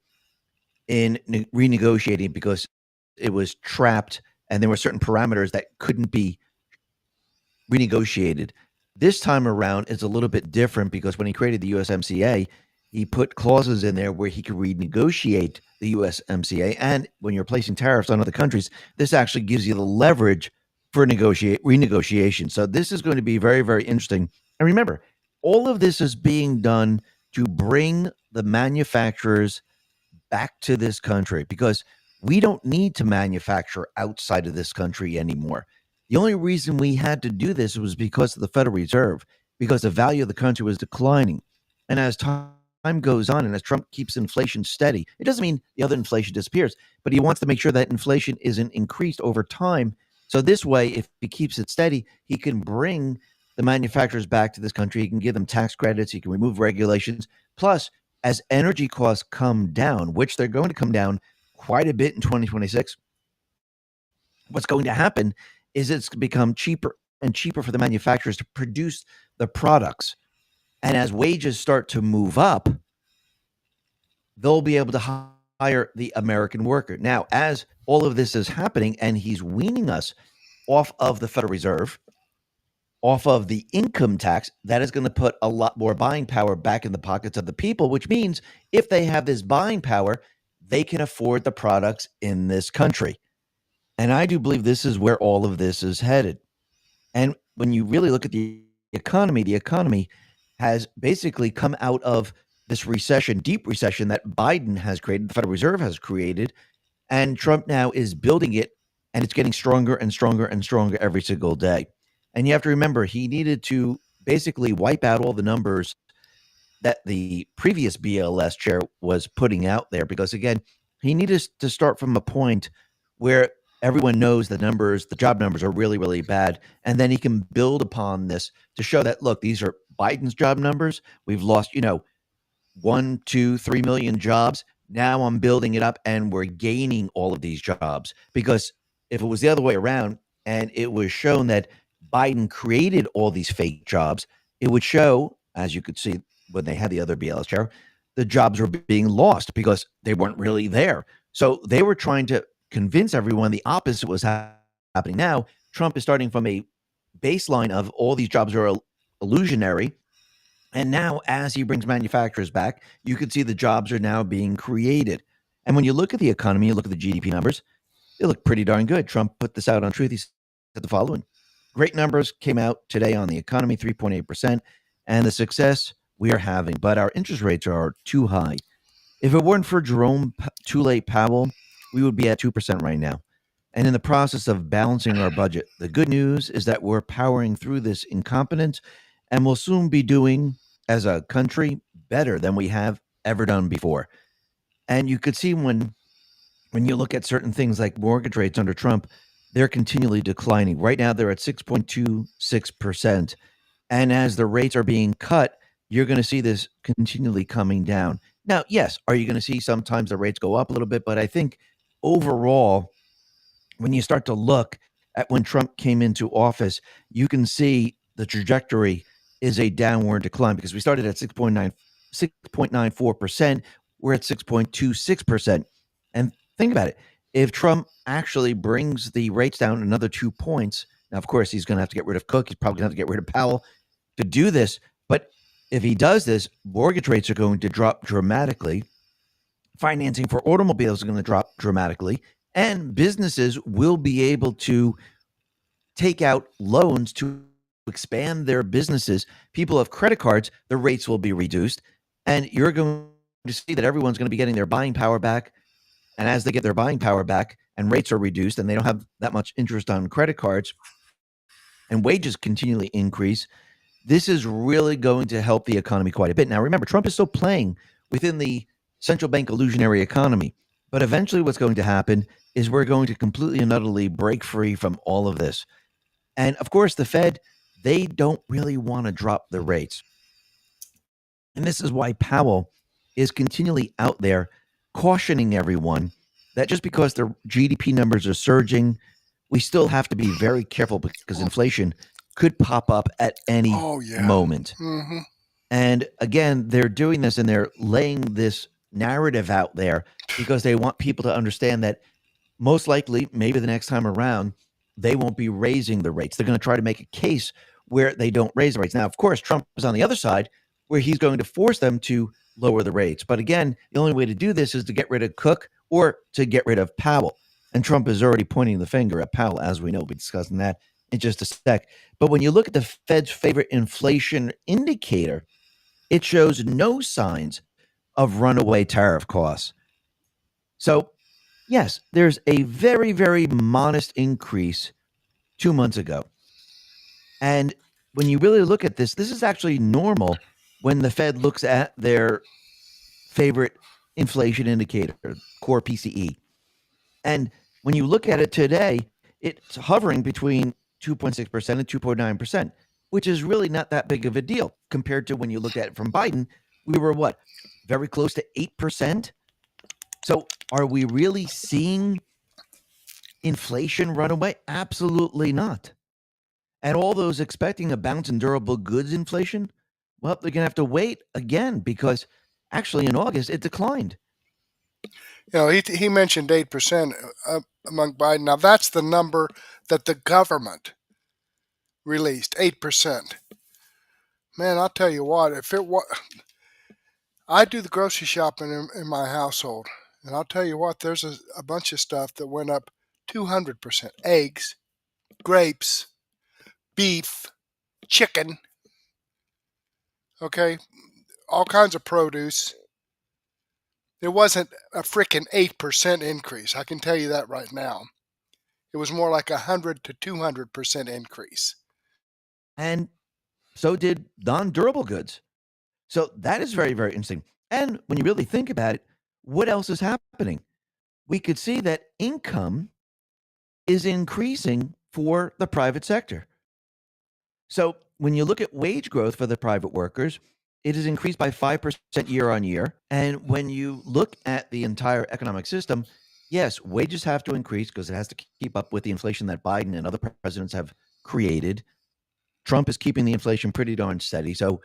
in renegotiating because it was trapped and there were certain parameters that couldn't be renegotiated. This time around, it's a little bit different because when he created the USMCA, he put clauses in there where he could renegotiate the USMCA. And when you're placing tariffs on other countries, this actually gives you the leverage for renegotiation. So this is going to be very, very interesting. And remember, all of this is being done to bring the manufacturers back to this country because we don't need to manufacture outside of this country anymore. The only reason we had to do this was because of the Federal Reserve, because the value of the country was declining. And as time goes on and as Trump keeps inflation steady, it doesn't mean the other inflation disappears, but he wants to make sure that inflation isn't increased over time. So this way, if he keeps it steady, he can bring the manufacturers back to this country. He can give them tax credits. He can remove regulations. Plus, as energy costs come down, which they're going to come down quite a bit in 2026, what's going to happen is it's become cheaper and cheaper for the manufacturers to produce the products. And as wages start to move up, they'll be able to hire the American worker. Now, as all of this is happening and he's weaning us off of the Federal Reserve, off of the income tax, that is going to put a lot more buying power back in the pockets of the people, which means if they have this buying power, they can afford the products in this country. And I do believe this is where all of this is headed. And when you really look at the economy has basically come out of this recession, deep recession that Biden has created, the Federal Reserve has created, and Trump now is building it, and it's getting stronger and stronger and stronger every single day. And you have to remember, he needed to basically wipe out all the numbers that the previous BLS chair was putting out there, because again, he needed to start from a point where everyone knows the numbers, the job numbers are really, really bad. And then he can build upon this to show that, look, these are Biden's job numbers. We've lost, 1, 2, 3 million jobs. Now I'm building it up and we're gaining all of these jobs. Because if it was the other way around and it was shown that Biden created all these fake jobs, it would show, as you could see when they had the other BLS chair, the jobs were being lost because they weren't really there. So they were trying to convince everyone the opposite was happening. Now, Trump is starting from a baseline of all these jobs are illusionary. And now, as he brings manufacturers back, you can see the jobs are now being created. And when you look at the economy, you look at the GDP numbers, they look pretty darn good. Trump put this out on Truth. He said the following. Great numbers came out today on the economy, 3.8%, and the success we are having. But our interest rates are too high. If it weren't for Jerome Powell, we would be at 2% right now. And in the process of balancing our budget, the good news is that we're powering through this incompetence and we'll soon be doing, as a country, better than we have ever done before. And you could see when you look at certain things like mortgage rates under Trump, they're continually declining. Right now, they're at 6.26%. And as the rates are being cut, you're going to see this continually coming down. Now, yes, are you going to see sometimes the rates go up a little bit? But I think overall, when you start to look at when Trump came into office, you can see the trajectory is a downward decline because we started at 6.94%. We're at 6.26%. And think about it. If Trump actually brings the rates down another 2 points, now, of course, he's going to have to get rid of Cook. He's probably going to have to get rid of Powell to do this. But if he does this, mortgage rates are going to drop dramatically. Financing for automobiles is going to drop dramatically. And businesses will be able to take out loans to expand their businesses. People have credit cards, the rates will be reduced. And you're going to see that everyone's going to be getting their buying power back. And as they get their buying power back and rates are reduced and they don't have that much interest on credit cards and wages continually increase, this is really going to help the economy quite a bit. Now, remember, Trump is still playing within the central bank illusionary economy. But eventually what's going to happen is we're going to completely and utterly break free from all of this. And, of course, the Fed, they don't really want to drop the rates. And this is why Powell is continually out there cautioning everyone that just because the GDP numbers are surging, we still have to be very careful because inflation could pop up at any moment. Mm-hmm. And again, they're doing this and they're laying this narrative out there because they want people to understand that most likely, maybe the next time around, they won't be raising the rates. They're going to try to make a case where they don't raise the rates. Now, of course, Trump is on the other side where he's going to force them to lower the rates. But again, the only way to do this is to get rid of Cook or to get rid of Powell. And Trump is already pointing the finger at Powell, as we know. We'll be discussing that in just a sec. But when you look at the Fed's favorite inflation indicator, it shows no signs of runaway tariff costs. So, yes, there's a very, very modest increase 2 months ago. And when you really look at this, this is actually normal when the Fed looks at their favorite inflation indicator, core PCE. And when you look at it today, it's hovering between 2.6% and 2.9%, which is really not that big of a deal compared to when you look at it from Biden. We were what? Very close to 8%. So are we really seeing inflation run away? Absolutely not. And all those expecting a bounce in durable goods inflation, well, they're going to have to wait again because actually in August it declined. You know, he mentioned 8% among Biden. Now, that's the number that the government released, 8%. Man, I'll tell you what, if it was, I do the grocery shopping in my household, and I'll tell you what, there's a bunch of stuff that went up 200%. Eggs, grapes, beef, chicken. Okay, all kinds of produce. It wasn't a freaking 8% increase. I can tell you that right now. It was more like 100 to 200% increase. And so did non-durable goods. So that is very, very interesting. And when you really think about it, what else is happening? We could see that income is increasing for the private sector. So when you look at wage growth for the private workers, it has increased by 5% year on year. And when you look at the entire economic system, yes, wages have to increase because it has to keep up with the inflation that Biden and other presidents have created. Trump is keeping the inflation pretty darn steady. So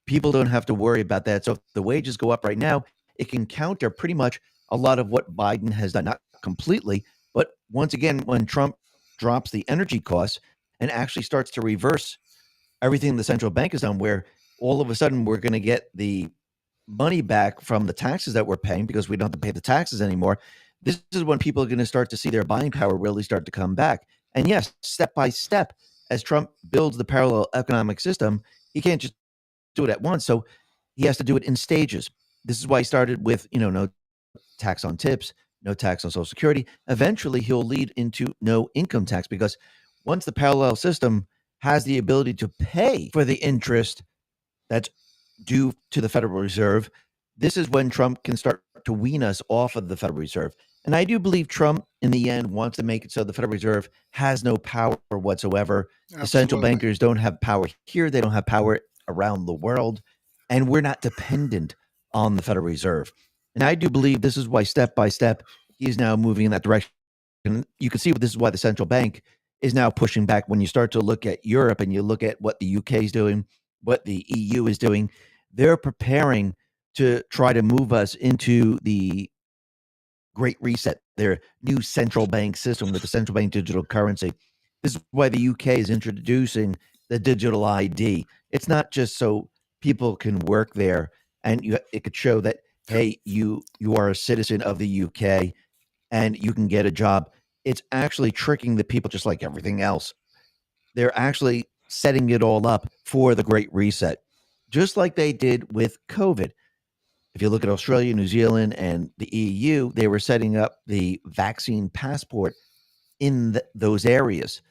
people don't have to worry about that. So if the wages go up right now, it can counter pretty much a lot of what Biden has done. Not completely, but once again, when Trump drops the energy costs and actually starts to reverse everything the central bank has done, where all of a sudden we're going to get the money back from the taxes that we're paying because we don't have to pay the taxes anymore. This is when people are going to start to see their buying power really start to come back. And yes, step by step, as Trump builds the parallel economic system, he can't just do it at once. So he has to do it in stages. This is why he started with, no tax on tips, no tax on Social Security. Eventually, he'll lead into no income tax, because once the parallel system has the ability to pay for the interest that's due to the Federal Reserve, this is when Trump can start to wean us off of the Federal Reserve. And I do believe Trump, in the end, wants to make it so the Federal Reserve has no power whatsoever. Absolutely. The central bankers don't have power here. They don't have power around the world. And we're not dependent on the Federal Reserve. And I do believe this is why, step by step, he is now moving in that direction. And you can see this is why the central bank is now pushing back. When you start to look at Europe and you look at what the UK is doing, what the EU is doing, they're preparing to try to move us into the Great Reset, their new central bank system with the central bank digital currency. This is why the UK is introducing the digital ID. It's not just so people can work there and it could show that, hey, you are a citizen of the UK and you can get a job. It's actually tricking the people, just like everything else. They're actually setting it all up for the Great Reset, just like they did with COVID. If you look at Australia, New Zealand, and the EU, they were setting up the vaccine passport in those areas.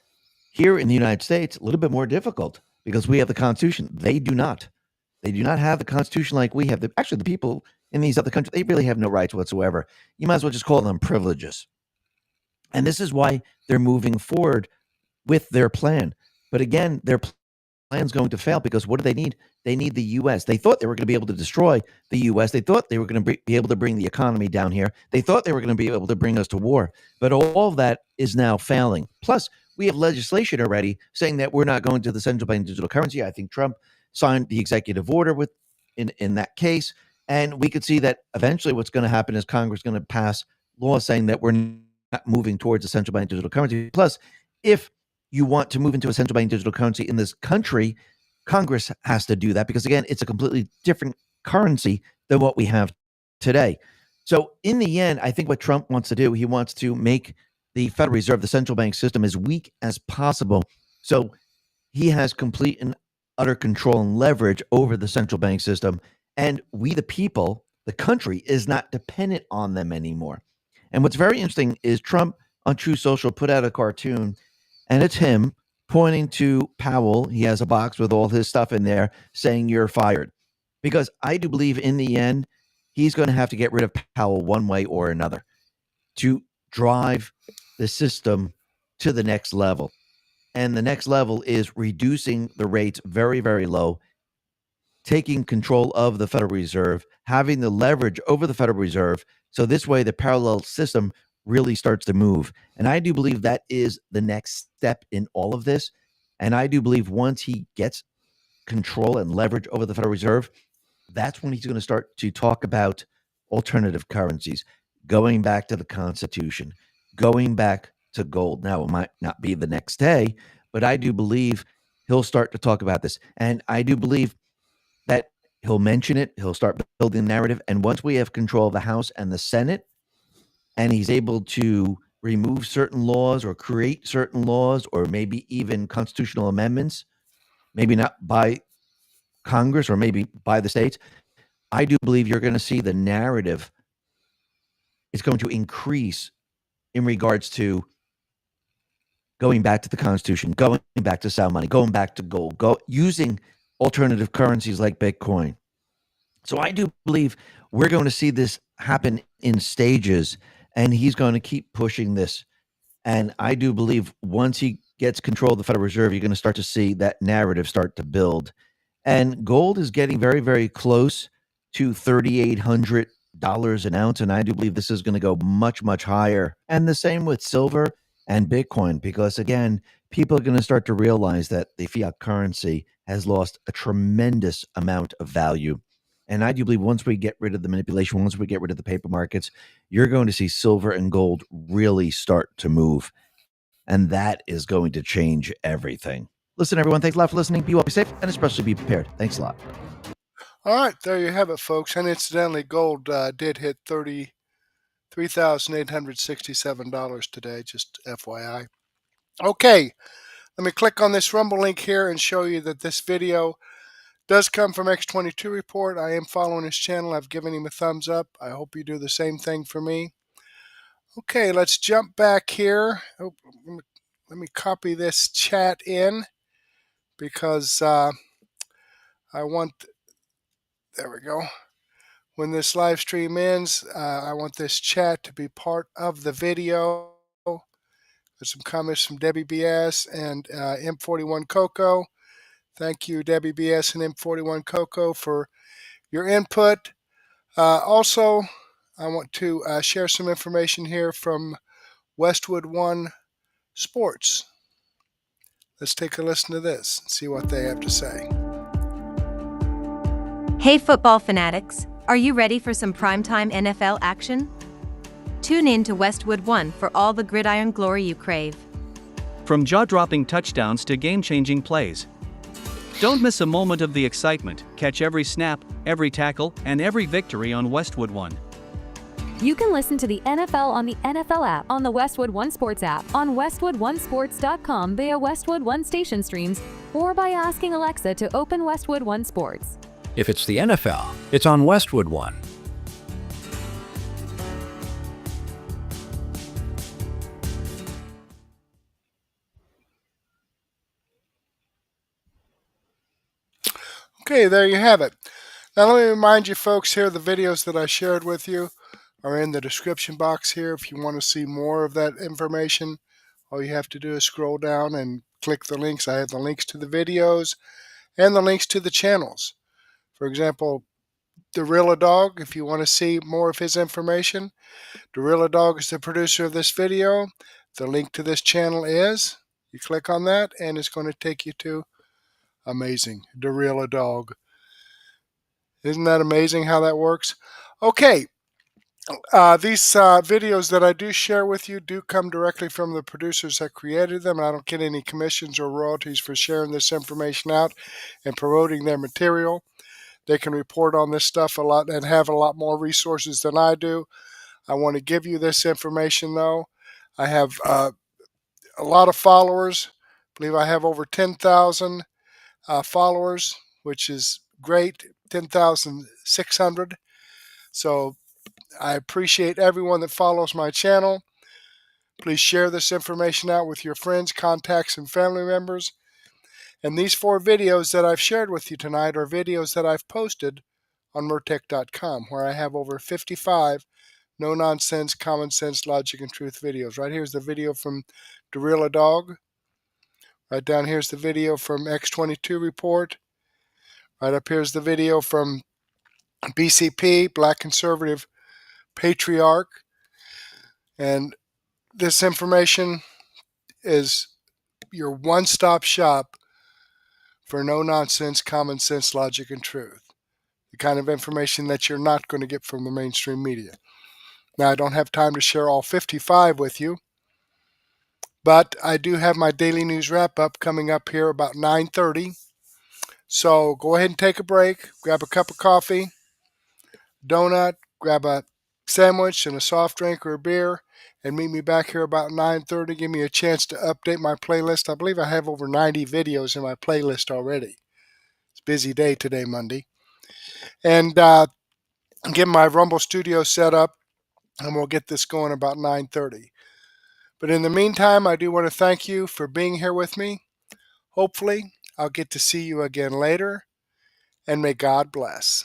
Here in the United States, a little bit more difficult because we have the Constitution. They do not. They do not have the Constitution like we have. Actually, the people in these other countries, they really have no rights whatsoever. You might as well just call them privileges. And this is why they're moving forward with their plan. But again, their plan's going to fail because what do they need? They need the U.S. They thought they were going to be able to destroy the U.S. They thought they were going to be able to bring the economy down here. They thought they were going to be able to bring us to war. But all of that is now failing. Plus, we have legislation already saying that we're not going to the central bank digital currency. I think Trump signed the executive order in that case. And we could see that eventually what's going to happen is Congress is going to pass laws saying that we're not moving towards a central bank digital currency. Plus, if you want to move into a central bank digital currency in this country, Congress has to do that because, again, it's a completely different currency than what we have today. So in the end, I think what Trump wants to do, he wants to make the Federal Reserve, the central bank system, as weak as possible. So he has complete and utter control and leverage over the central bank system. And we, the people, the country, is not dependent on them anymore. And what's very interesting is Trump on True Social put out a cartoon, and it's him pointing to Powell. He has a box with all his stuff in there saying you're fired. Because I do believe in the end, he's going to have to get rid of Powell one way or another to drive the system to the next level. And the next level is reducing the rates very, very low, taking control of the Federal Reserve, having the leverage over the Federal Reserve. So this way, the parallel system really starts to move. And I do believe that is the next step in all of this. And I do believe once he gets control and leverage over the Federal Reserve, that's when he's going to start to talk about alternative currencies, going back to the Constitution, going back to gold. Now, it might not be the next day, but I do believe he'll start to talk about this. And I do believe that he'll mention it. He'll start building the narrative. And once we have control of the House and the Senate, and he's able to remove certain laws or create certain laws or maybe even constitutional amendments, maybe not by Congress or maybe by the states, I do believe you're going to see the narrative is going to increase in regards to going back to the Constitution, going back to sound money, going back to gold, using alternative currencies like Bitcoin. So I do believe we're going to see this happen in stages, and he's going to keep pushing this. And I do believe once he gets control of the Federal Reserve, you're going to start to see that narrative start to build. And gold is getting very, very close to $3,800 an ounce. And I do believe this is going to go much, much higher. And the same with silver and Bitcoin, because again, people are going to start to realize that the fiat currency has lost a tremendous amount of value. And I do believe once we get rid of the manipulation, once we get rid of the paper markets, you're going to see silver and gold really start to move. And that is going to change everything. Listen, everyone, thanks a lot for listening. Be well, be safe, and especially be prepared. Thanks a lot. All right, there you have it, folks. And incidentally, gold did hit $33,867 today, just FYI. Okay, let me click on this Rumble link here and show you that this video does come from X22 Report. I am following his channel. I've given him a thumbs up. I hope you do the same thing for me. Okay, let's jump back here. Oh, let me copy this chat in because I want, there we go. When this live stream ends, I want this chat to be part of the video. There's some comments from Debbie BS and M41 Coco. Thank you, Debbie BS and M41 Coco, for your input. Also, I want to share some information here from Westwood One Sports. Let's take a listen to this and see what they have to say. Hey, football fanatics. Are you ready for some primetime NFL action? Tune in to Westwood One for all the gridiron glory you crave. From jaw-dropping touchdowns to game-changing plays. Don't miss a moment of the excitement. Catch every snap, every tackle, and every victory on Westwood One. You can listen to the NFL on the NFL app, on the Westwood One Sports app, on WestwoodOneSports.com via Westwood One station streams, or by asking Alexa to open Westwood One Sports. If it's the NFL, it's on Westwood One. Okay, there you have it. Now let me remind you folks here, the videos that I shared with you are in the description box here. If you want to see more of that information, all you have to do is scroll down and click the links. I have the links to the videos and the links to the channels. For example, the Real Adogg, if you want to see more of his information, the Real Adogg is the producer of this video. The link to this channel is, you click on that and it's going to take you to amazing, the Real Adogg. Isn't that amazing how that works? Okay, these videos that I do share with you do come directly from the producers that created them. I don't get any commissions or royalties for sharing this information out and promoting their material. They can report on this stuff a lot and have a lot more resources than I do. I want to give you this information though. I have a lot of followers. I believe I have over 10,000 followers, which is great, 10,600. So I appreciate everyone that follows my channel. Please share this information out with your friends, contacts, and family members. And these 4 videos that I've shared with you tonight are videos that I've posted on Mertech.com, where I have over 55 no-nonsense, common sense, logic, and truth videos. Right here's the video from the Real Adogg. Right down here's the video from X22 Report. Right up here's the video from BCP, Black Conservative Patriarch. And this information is your one-stop shop for no-nonsense, common sense, logic, and truth. The kind of information that you're not going to get from the mainstream media. Now, I don't have time to share all 55 with you, but I do have my daily news wrap-up coming up here about 9:30. So go ahead and take a break, grab a cup of coffee, donut, grab a sandwich and a soft drink or a beer, and meet me back here about 9:30. Give me a chance to update my playlist. I believe I have over 90 videos in my playlist already. It's a busy day today, Monday. And get my Rumble studio set up, and we'll get this going about 9:30. But in the meantime, I do want to thank you for being here with me. Hopefully, I'll get to see you again later, and may God bless.